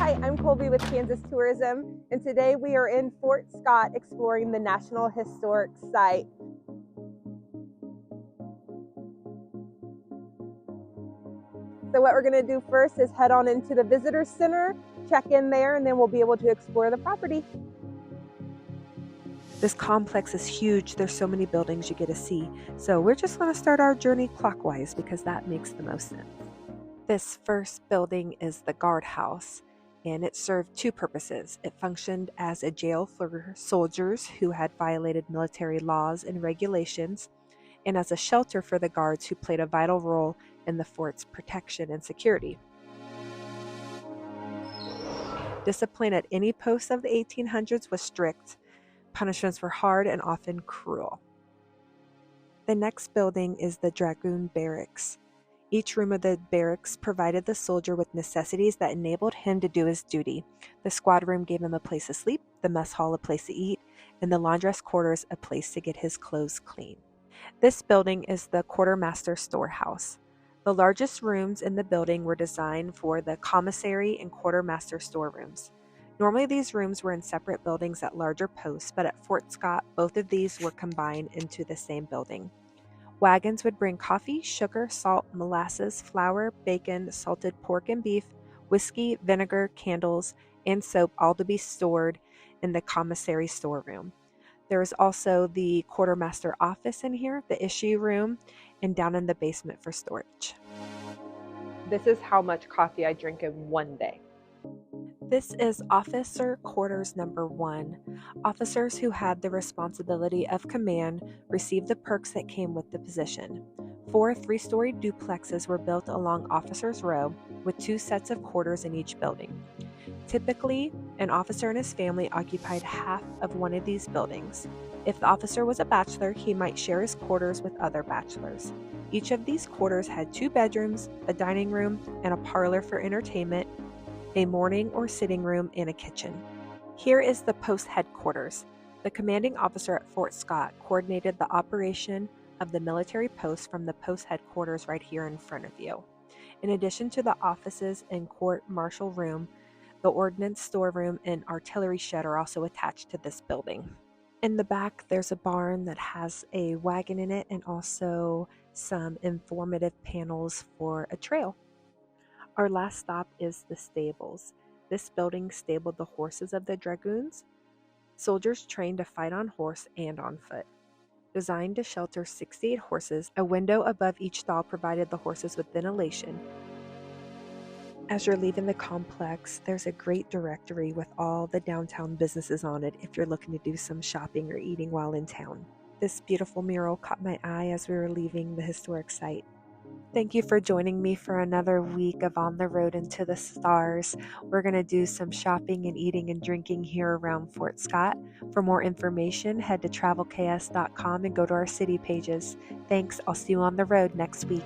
Hi, I'm Colby with Kansas Tourism, and today we are in Fort Scott exploring the National Historic Site. So what we're going to do first is head on into the Visitor Center, check in there, and then we'll be able to explore the property. This complex is huge. There's so many buildings you get to see. So we're just going to start our journey clockwise because that makes the most sense. This first building is the guardhouse, and it served two purposes. It functioned as a jail for soldiers who had violated military laws and regulations, and as a shelter for the guards who played a vital role in the fort's protection and security. Discipline at any post of the 1800s was strict. Punishments were hard and often cruel. The next building is the Dragoon Barracks. Each room of the barracks provided the soldier with necessities that enabled him to do his duty. The squad room gave him a place to sleep, the mess hall a place to eat, and the laundress quarters a place to get his clothes clean. This building is the quartermaster storehouse. The largest rooms in the building were designed for the commissary and quartermaster storerooms. Normally these rooms were in separate buildings at larger posts, but at Fort Scott, both of these were combined into the same building. Wagons would bring coffee, sugar, salt, molasses, flour, bacon, salted pork and beef, whiskey, vinegar, candles, and soap, all to be stored in the commissary storeroom. There is also the quartermaster office in here, the issue room, and down in the basement for storage. This is how much coffee I drink in one day. This is officer quarters number 1. Officers who had the responsibility of command received the perks that came with the position. 4 3-story duplexes were built along Officers Row with 2 sets of quarters in each building. Typically, an officer and his family occupied half of one of these buildings. If the officer was a bachelor, he might share his quarters with other bachelors. Each of these quarters had 2 bedrooms, a dining room, and a parlor for entertainment, a morning or sitting room, and a kitchen. Here is the post headquarters. The commanding officer at Fort Scott coordinated the operation of the military post from the post headquarters right here in front of you. In addition to the offices and court-martial room, the ordnance storeroom and artillery shed are also attached to this building. In the back, there's a barn that has a wagon in it and also some informative panels for a trail. Our last stop is the stables. This building stabled the horses of the dragoons, soldiers trained to fight on horse and on foot. Designed to shelter 68 horses, a window above each stall provided the horses with ventilation. As you're leaving the complex, there's a great directory with all the downtown businesses on it if you're looking to do some shopping or eating while in town. This beautiful mural caught my eye as we were leaving the historic site. Thank you for joining me for another week of On the Road into the Stars. We're going to do some shopping and eating and drinking here around Fort Scott. For more information, head to travelks.com and go to our city pages. Thanks. I'll see you on the road next week.